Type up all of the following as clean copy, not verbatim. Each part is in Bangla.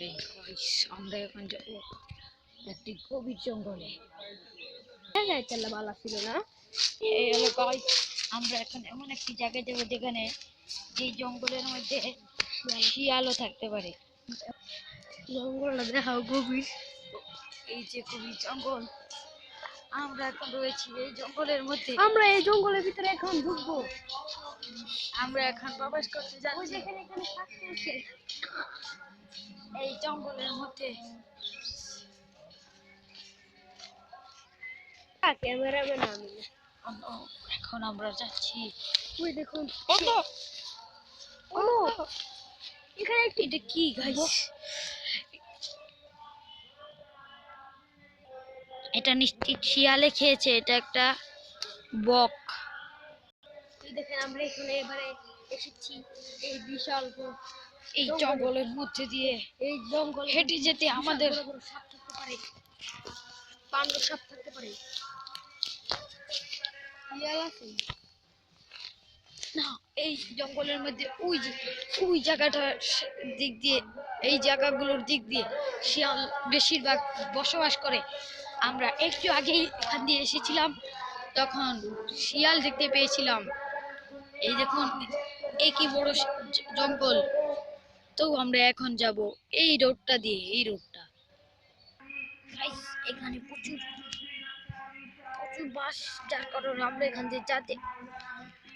এই আমরা এখন যাবো একটি গভীর জঙ্গলে। যাইতে ভালো ছিল না। এই হলো গাইস, আমরা এখন এমন একটি জায়গায় যাবো যেখানে যে জঙ্গলের মধ্যে শিয়ালও থাকতে পারে। জঙ্গলটা দেখাও গভীর। এই যে গভীর জঙ্গল, আমরা এখন রয়েছি এই জঙ্গলের মধ্যে। আমরা এই জঙ্গলের ভিতরে এখন ঢুকবো। আমরা এখন প্রবেশ করতে ওই যাচ্ছি যেখানে এখানে থাকতে আছে এই জঙ্গলের মধ্যে। ক্যামেরাম্যান আমি। এখন আমরা যাচ্ছি। ওই দেখুন ওনো ওনো এখানে একটি এটা কি গাইস? এটা নিশ্চিত শিয়ালে খেয়েছে। এটা একটা বক। এই দেখেন আমরা এখানে এবারে এসেছি এই বিশাল এই জঙ্গলের মধ্যে দিয়ে এই জঙ্গল হেঁটে যেতে আমাদের বড় বড় সাপ থাকতে পারে, পান্ডব সাপ থাকতে পারে। শিয়াল আছে না, এই জঙ্গলের মধ্যে ওই জায়গাটার দিক দিয়ে, এই জায়গাগুলোর দিক দিয়ে শিয়াল বেশিরভাগ বসবাস করে। আমরা একটু আগেই এখান দিয়ে এসেছিলাম, তখন শিয়াল দেখতে পেয়েছিলাম। এই দেখুন, এই কি বড় জঙ্গল। তো আমরা এখন যাব এই রোডটা দিয়ে, এই রোডটা। গাইস, এখানে প্রচুর প্রচুর বাস, যার কারণে আমরা এখান দিয়ে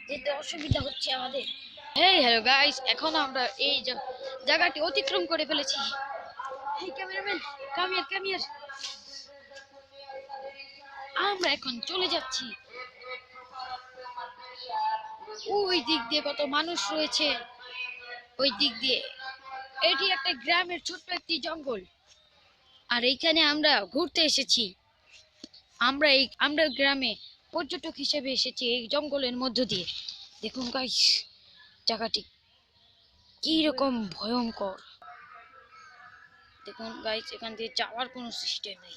যেতে অসুবিধা হচ্ছে আমাদের। হেই হ্যালো গাইস, এখন আমরা এই জায়গাটি অতিক্রম করে ফেলেছি। হেই ক্যামেরাম্যান, কাম হিয়ার। আমরা এখন চলে যাচ্ছি। ওই দিক দিয়ে কত মানুষ রয়েছে, ওই দিক দিয়ে। এটি একটা গ্রামের ছোট্ট একটি জঙ্গল, আর এইখানে আমরা ঘুরতে এসেছি। আমরা গ্রামে পর্যটক হিসেবে এসেছি এই জঙ্গলের মধ্য দিয়ে। দেখুন গাইস, জায়গাটি কি রকম ভয়ঙ্কর। দেখুন গাইস, এখান দিয়ে যাওয়ার কোনো সিস্টেম নেই।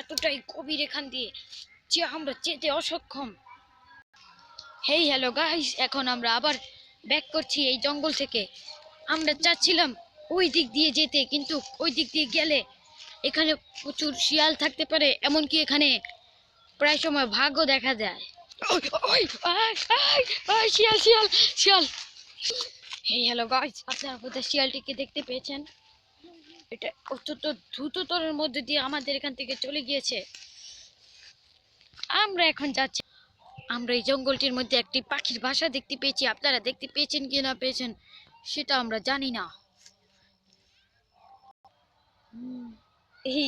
এতটাই গভীর এখান দিয়ে যে আমরা যেতে অসক্ষম। হেই হ্যালো গাইস, এখন আমরা আবার ব্যাক করছি এই জঙ্গল থেকে। আমরা চাচ্ছিলাম ওই দিক দিয়ে যেতে, কিন্তু ওই দিক দিয়ে গেলে এখানে প্রচুর শিয়াল থাকতে পারে, এমনকি এখানে প্রায় সময় ভাগও দেখা যায়। ওই, ওই, শিয়াল শিয়াল শিয়াল। হেই হ্যালো গাইস, আপনারা বোধহয় শিয়ালটিকে দেখতে পেয়েছেন। এটা অত্যন্ত দ্রুততরের মধ্যে দিয়ে আমাদের এখান থেকে চলে গিয়েছে। আমরা এখন যাচ্ছি। আমরা এই জঙ্গলটির মধ্যে একটি পাখির বাসা দেখতে পেয়েছি। আপনারা দেখতে পেয়েছেন কি না পেয়েছেন সেটা আমরা জানি না। এই